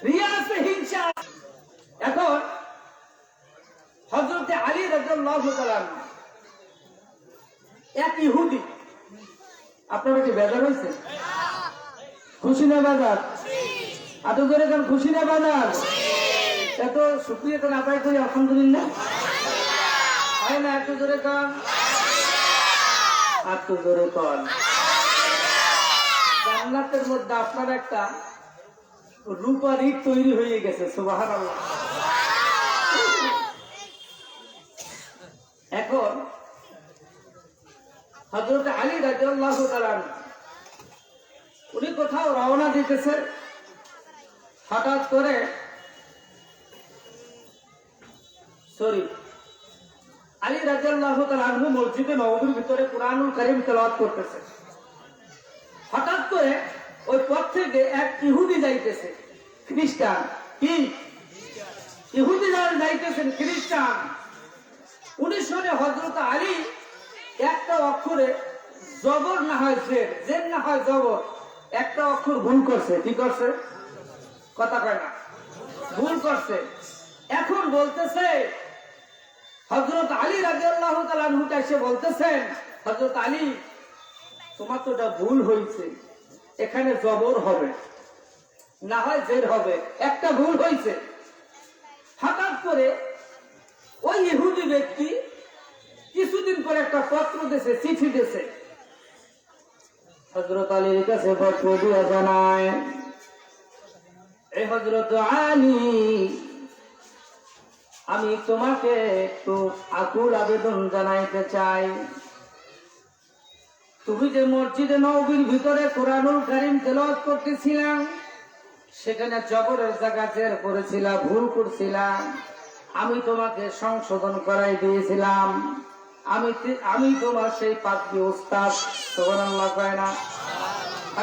রিয়া আছে, হিংসা। এখন হযরত আলী রাদিয়াল্লাহু তাআলা এক ইহুদি, আপনারা কি বেজার হয়েছে? খুশি না বাজার? এত জোরে গান খুশি না বাজার? এত শুক্রিয়া তো না পাই করি আলহামদুলিল্লাহ হয় না? এত জোরে গান, এত জোরে গান। জান্নাতের মধ্যে আপনার একটা রূপার ইট তৈরি হয়ে গেছে, সুবহানাল্লাহ। এখন হযরত আলী রাদিয়াল্লাহু তাআলা উনি কোথাও রওনা দিতেছে, হঠাৎ করে আলী রাদিয়াল্লাহু তাআলা আনহু মসজিদে নববীর ভিতরে কুরআনুল কারীম তেলাওয়াত করতেছে। হঠাৎ করে ওই পথ থেকে এক ইহুদি যাইতেছে, খ্রিস্টান। কি ইহুদি যাইতেছেন, খ্রিস্টান। উনি শুনে হযরত আলী একটা অক্ষরে জবর না হয় জের, জের না হয় জবর, একটা অক্ষর ভুল করছে। কি করছে? কথা কয় না, ভুল করছে। এখন বলতেছে হযরত আলী রাদিয়াল্লাহু তাআলা আনহু এসে বলতেছেন, হযরত আলী তোমার তো এটা ভুল হয়েছে, এখানে জবর হবে না হয় জের হবে, একটা ভুল হয়েছে। হঠাৎ করে ওই ইহুদি ব্যক্তি কিছুদিন পরে একটা পত্র দিয়েছে, চিঠি দিয়েছে। হযরত আলীর কাছে পত্র দিয়ে জানায়, এই হযরত আলী, আমি তোমাকে একটু আকুল আবেদন জানাইতে চাই। তুমি যে মসজিদে নববীর ভিতরে কুরআনুল কারীম তেলাওয়াত করতেছিলাম, সেখানে জবরের জায়গা জের করেছিলা, ভুল করছিলাম। আমি তোমাকে সংশোধন করাই দিয়েছিলাম। আমি তোমার সেই পাগড়ি উস্তাদ। সুবহানাল্লাহ কয় না?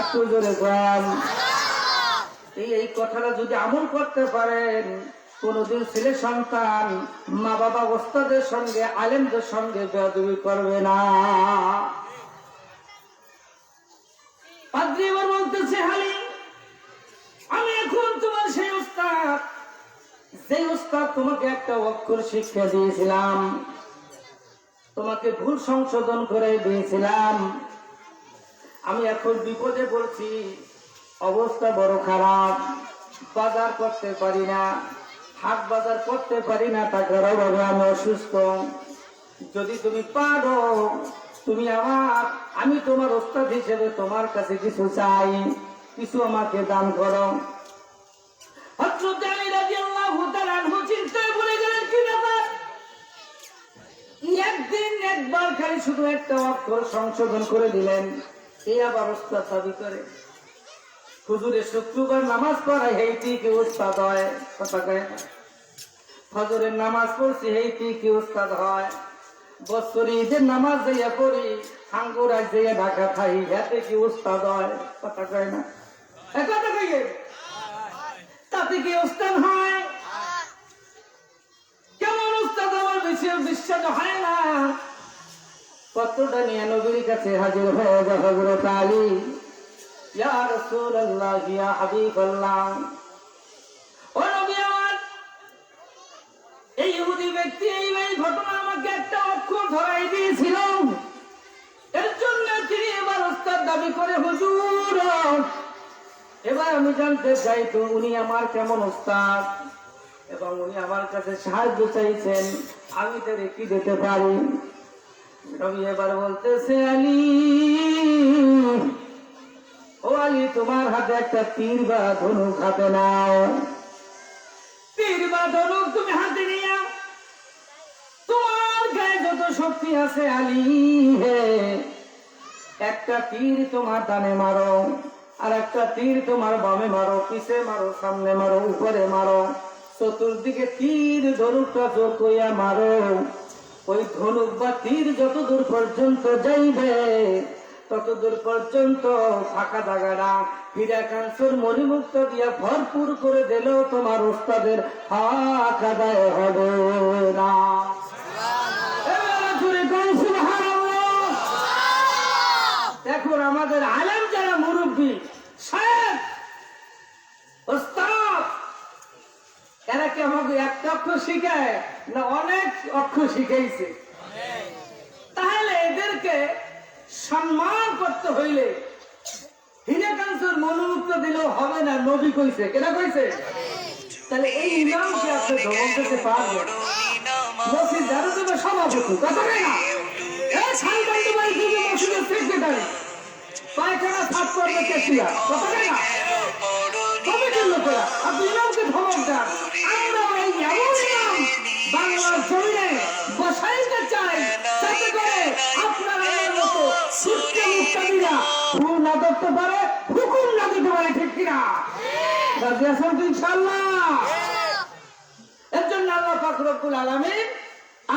একটু জোরে কন। এই কথাটা যদি আমল করতে পারেন, কোনদিন ছেলে সন্তান মা বাবা ওস্তাদের সঙ্গে, আলেমদের সঙ্গে বেয়াদবি করবে না। পাদ্রী এবার বলতেছে, আলী আমি এখন তোমার সেই উস্তাদ, যে উস্তাদ তোমাকে একটা অক্ষর শিক্ষা দিয়েছিলাম, তোমাকে ভুল সংশোধন করে দিয়েছিলাম। আমি এখন বিপদে পড়ছি, অবস্থা বড় খারাপ, বাজার করতে পারি না, হাট বাজার করতে পারি না, টাকার অভাবে আমি অসুস্থ। যদি তুমি পারো, তুমি আমি তোমার ওস্তাদ হিসেবে তোমার কাছে কিছু চাই, কিছু আমাকে দান করো। হযরত আলী রাদিয়াল্লাহু তাআলা আনহু চিন্তায় পড়ে গেলেন, কি ব্যাপার? একদিন একবার খালি শুধু একটা অক্ষর সংশোধন করে দিলেন, এই আবার ওস্তাদ দাবি করে। হুজুরে শুক্রবার নামাজ পড়ায়, হেইটি কি ওস্তাদ হয়? কথা কয় না। ফজরের নামাজ পড়ছি, হেইটি কি ওস্তাদ হয়? বছরে ঈদের নামাজ যাইয়া পড়ি, হাঙ্গুরাজ যাইয়া ঢাকা খাই, হেতে কি ওস্তাদ হয়? কথা কয় না। কথা কইয়ে তাতে কি ওস্তাদ হয়? কেমন ওস্তাদ আমার বিশ্বাস হয় না। পত্রটা নিয়ে নবীর কাছে হাজির হয়ে যায় হযরত আলী। ইয়া রাসূলুল্লাহ, ইয়া হাবিবাল্লাহ, ও নবী আমার, এই ইহুদি ব্যক্তি এই ঘটনা আমাকে একটা অক্ষর ধরাই দিয়েছিল, এর জন্য তিনি এবার ওস্তাদ দাবি করে। হুজুর, এবার আমি জানতে চাই তো উনি আমার কেমন ওস্তাদ, এবং উনি আমার কাছে সাহায্য চাইছেন, আমি তাদের কি দিতে পারি? নবী এবার বলতেছে, আলী, ও আলী, তোমার হাতে একটা তীর বা ধনুক হাতে নাও। তীর বা ধনুক তুমি হাতে নিয়ে তোমার গায়ে যত শক্তি আছে আলী হে, একটা তীর তোমার ডানে মারো, আর একটা তীর তোমার বামে মারো, পিছে মারো, সামনে মারো, উপরে মারো, চতুর্দিকে তীর ধনুকটা যতইয়া মারো, ওই ধনুক বা তীর যত দূর পর্যন্ত যাইবে, তত দূর পর্যন্ত ফাঁকা জায়গাটা হীরা কাঞ্চন মণিমুক্ত দিয়া ভরপুর করে দিলেও তোমার ওস্তাদের হক আদায় হবে না। এখন আমাদের আলেম যারা মুরব্বী, সাহেব, ওস্তাদ, এরা কি আমাকে একটা অক্ষর শিখায় না অনেক অক্ষর শিখাইছে? তাহলে এদেরকে সম্মান করতে হইলে হিরে কাঞ্চুর মনোমুক্ত দিলেও হবে না, নবী কইছে। কেনা কইছে? তাহলে এই ইমামকে আপনি ধমক দিতে পারবেন? মসজিদ যারা দেবে সভাপতি, কথা না এই সালবান্ডু বাড়ি দেবে মসজিদের সেক্রেটারি, পায়খানা সাফ করবে কেসিয়া, কথা না কমিটির লোকেরা। আপনি ইমামকে ধমক দেন। আমরা এই এমন ইমাম বাংলার জমিনে বসাইতে চাই যাতে করে আপনার আমার মতো সুস্থ মুক্তাদিরা ভুল না করতে পারে, হুকুম না দিতে পারে, ঠিক কিনা? রাজি আছেন তো ইনশাআল্লাহ? এর জন্য আল্লাহ পাক রব্বুল আলামিন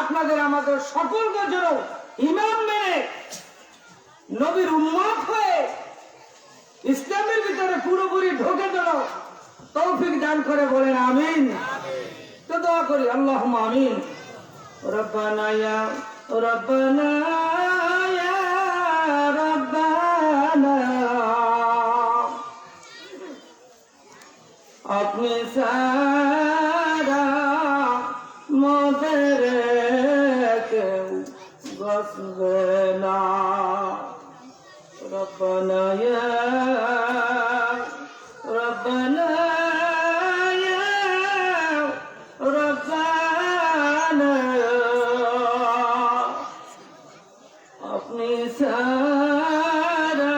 আপনাদের আমাদের সকলকে যেন ইমাম মেনে নবীর উম্মত হয়ে ইসলামের ভিতরে পুরোপুরি ঢোকে যেন তৌফিক দান করে, বলেন আমিন। তো দোয়া করি, আল্লাহুম্মা আমিন। রব্বানা ইয়া রব্বানা ইয়া রব্বানা আপনি সারা মোদের কেউ বসবে না। রব্বানা ইয়া রব্বানা ইয়া রব্বানা আপনি সারা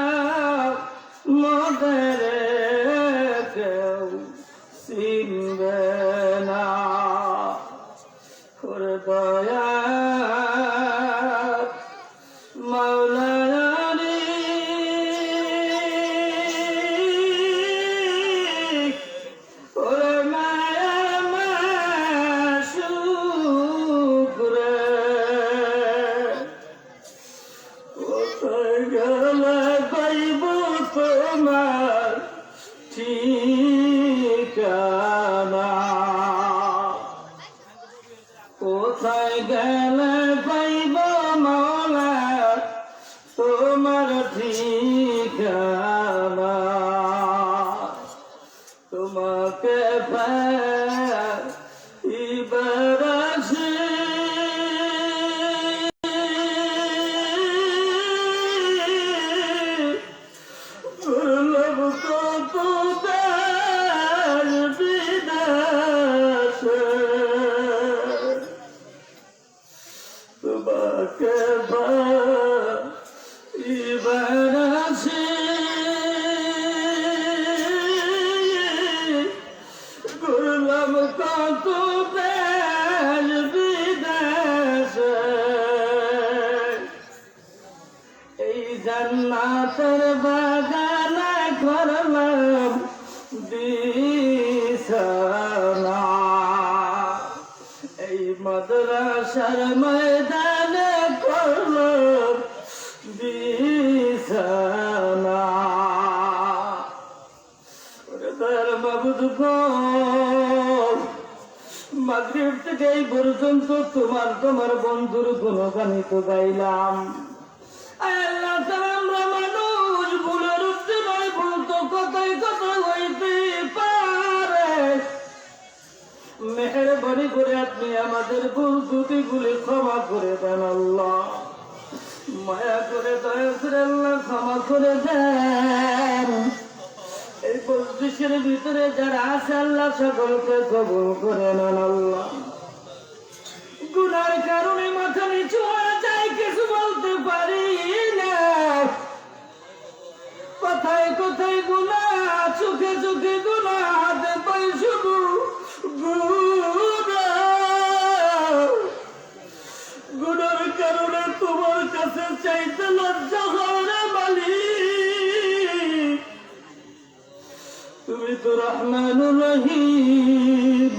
মোদের কেউ চিনবে না। করে দয়া মাওলানা ওরে মায়া মাশুকরে কোথায় গেলে পাইব তোমার ঠিকানা, কোথায় গেলে পাইব মাওলা তোমার ঠিকানা। তোমাকে পাইবার আশে দুর্লভ কত তার বিনাশে। তোমাকে পাইবার আশে দুর্লভ কত তার বিনাশে। এই জান্নাতের বাগানে করলাম বিছানা, এই মাদ্রাসার ময়দানে করলাম বিছানা। মাবুদ গো, মাগরিব থেকে এই পর্যন্ত তোমার বন্ধুর গুণগানই তো গাইলাম। আল্লাহ তাআলা আমরা মানুষ, ভুলের উত্তরায় ভুল তো কথাই কথা হইতে পারে। মেহেরবানি করে আপনি আমাদের ভুল ত্রুটিগুলি ক্ষমা করে দেন আল্লাহ। মায়া করে দয়া করে আল্লাহ ক্ষমা করে দেন। এই মজলিসের ভিতরে যারা আছে আল্লাহ সকলকে কবুল করে নেন আল্লাহ। গুনার কারণে মাথা নিচু হয়ে যায়, কিছু বলতে পারি না। কথায় কথায় গুনাহ, চোখে চোখে গুনাহ, হাতে পাই শুধু গুনার কারণে তোমার কাছে চাইতে লজ্জা হয় না মালিক। তুমি তো রহমানুর রহিম।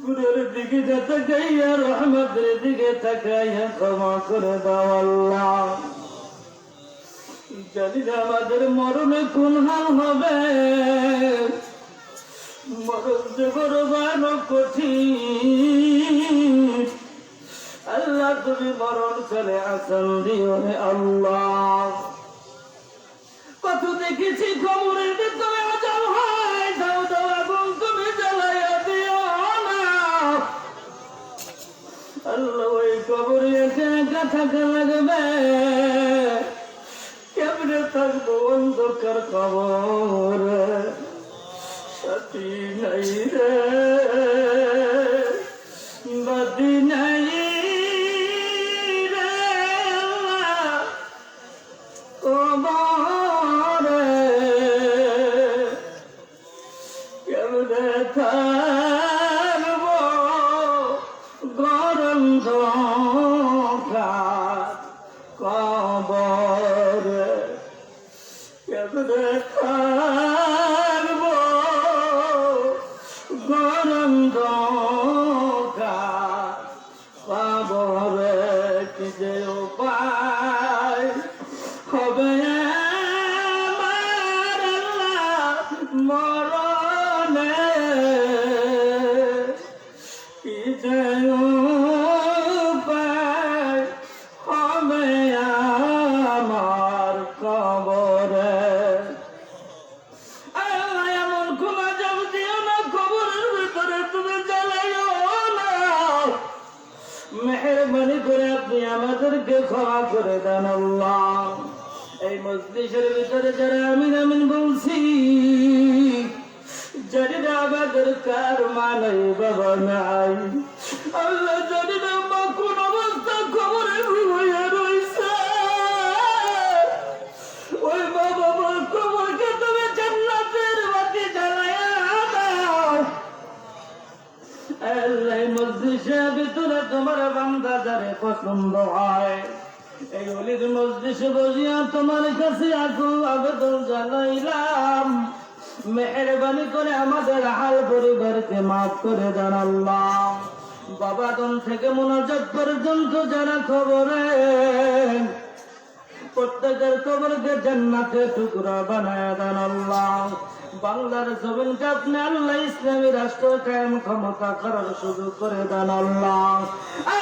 গুনার দিকে তাকাইয়া রহমতের দিকে তাকাইয়া ক্ষমা করে দাও আল্লাহ। জানি না আমাদের মরণে কোন হাল হবে, মরণ যে বড় ভয়ানক কঠিন। আল্লাহ তুমি মরণ কালে আসান দিও হে আল্লাহ। কত দেখেছি কবরের ভিতরে আজাব হয়, দাও দাও এবং তুমি জ্বালাইয়া থাকা লাগবে, কেমনে থাকবো অন্ধকার কবর, সাথী নাই রে বাদি নাই রে কবর, কেমনে থাকবো গরম কবর, কেমনে থাকবো গরম কবর, কি যে উপায় হবে আমার আল্লাহ মরণে, কি যে উপায় হবে আমার কবরে। আল্লাহ এমন কোন আযাব দিও না, কবরের ভিতরে তুমি জ্বালাইও না, মেহেরবানি করে আপনি আমাদেরকে ক্ষমা করে দেন আল্লাহ। এই মজলিসের ভিতরে যারা আমিন আমিন বলছি, জানি না আমাদের কার মা নাই বাবা নাই, আল্লাহ জানি না মা কোন অবস্থা খবরে হইয়া রয়েছে, ওই মা বাবার কবরকে তুমি জান্নাতের বাতি জ্বালাইয়া দাও। আল্লাহ মজলিসের ভিতরে তোমার বান্দা যারে পছন্দ হয়, এই অলির মজলিসে বসিয়া তোমার কাছে আকুল আবেদন জানাইলাম, মেহেরবানি করে আমাদের হাল পরিবারকে মাফ করে দেন আল্লাহ। বাবাদন থেকে মোনাজাত পর্যন্ত যারা খবরে, প্রত্যেকের কবরকে জান্নাতের টুকরা বানায় দেন আল্লাহ। বাংলার জমিনকে আপনি আল্লাহ ইসলামী রাষ্ট্র কায়েম ক্ষমতা করার সুযোগ করে দেন আল্লাহ।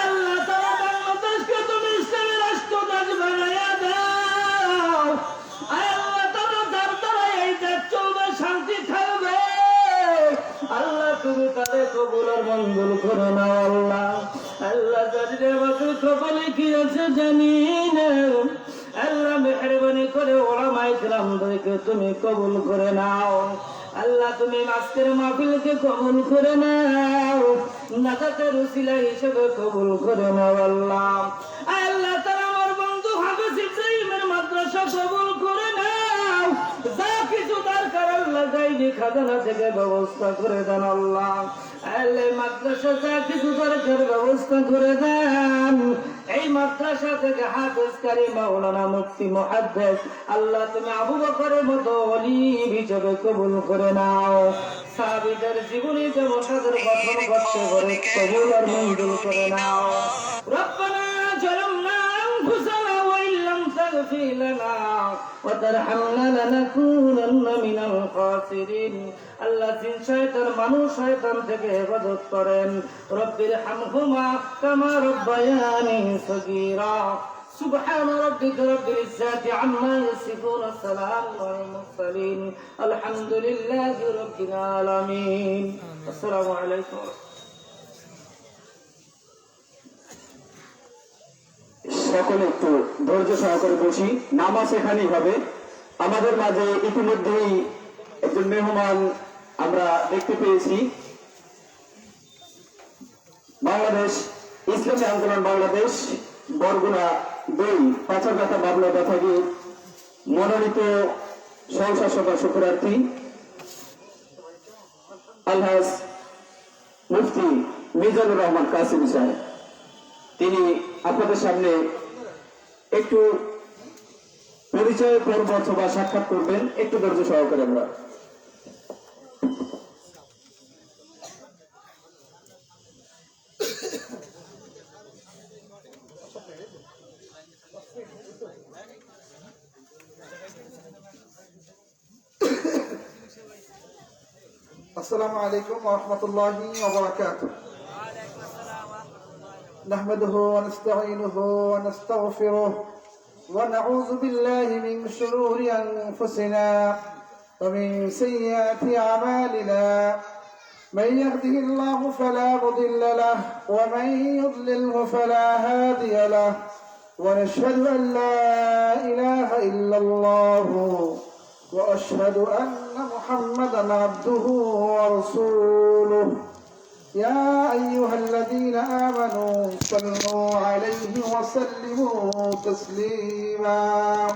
আল্লাহ তাআলা বাংলাদেশকে তুমি ইসলামী রাষ্ট্র দেশ বানাইয়া দাও। আল্লাহ তাআলা তার দ্বারা এই দেশ চলবে, শান্তি থাকবে। আল্লাহ তুমি তাদের কবুল আর মঞ্জুর করে নাও আল্লাহ। আল্লাহ জানি আমাদের কপালে কি আছে জানি না, আল্লাহ মেহেরবানি করে ওলামায়ে কেরামদেরকে তুমি কবুল করে নাও আল্লাহ। তুমি আজকের মাহফিলকে কবুল করে নাও, নাজাতের উসিলা হিসেবে কবুল করে নাও আল্লাহ। আল্লাহ তাআলা আমার বন্ধু হাফেজ ইব্রাহিমের মাদ্রাসা কবুল করে নাও, যা কিছু দরকার আল্লাহ গায়বী খাজানা থেকে ব্যবস্থা করে দেন আল্লাহ। আল্লাহ মাদ্রাসা যা কিছু দরকার ব্যবস্থা করে দেন। এই মাদ্রাসা থেকে হাফেজ কারি মাওলানা মুফতি মুহাদ্দিস আল্লাহ তুমি আবু বকরের মতো ওলি হিসেবে কবুল করে নাও। সাহাবীদের জীবনী যেমন তাদের গঠন করতে করে কবুল আর মঞ্জুর করে নাও। রব্বানা জালামনা আনফুসানা ওয়া ইল্লাম তাগফির লানা ওয়া তারহামনা লানাকুনান্না মিনাল খাসিরিন। আল্লাহ জিন শয়তান মানুষ শয়তান থেকে হেফাজত করেন। রব্বির হামহুমা কামা রব্বায়ানি সগীরা। سبحان ربك رب العزة عما يصفون، السلام على المرسلين، الحمد لله رب العالمين. السلام عليكم. সকলে একটু ধৈর্য সহকারে বসি, নামাজ এখানেই হবে। আমাদের মাঝে ইতিমধ্যেই একজন মেহমান আমরা দেখতে পেয়েছি। বাংলাদেশ ইসলামী আন্দোলন বাংলাদেশ বরগুনা 2 পাচারঘাটা বাবলা ব্যথাগী মনোনীত সংসদ সদস্য প্রার্থী আলহাজ মুফতি মিজানুর রহমান কাসিম সাহেব, তিনি আপনাদের সামনে একটু পরিচয় পর্ব অথবা সাক্ষাৎ করবেন। একটু ধৈর্য সহকারে আমরা السلام عليكم ورحمة الله وبركاته. نحمده ونستعينه ونستغفره ونعوذ بالله من شرور أنفسنا ومن سيئات أعمالنا، من يهده الله فلا مضل له ومن يضلله فلا هادي له، ونشهد أن لا إله إلا الله وأشهد أن محمدا عبده ورسوله يا أيها الذين آمنوا صلوا عليه وسلموا تسليما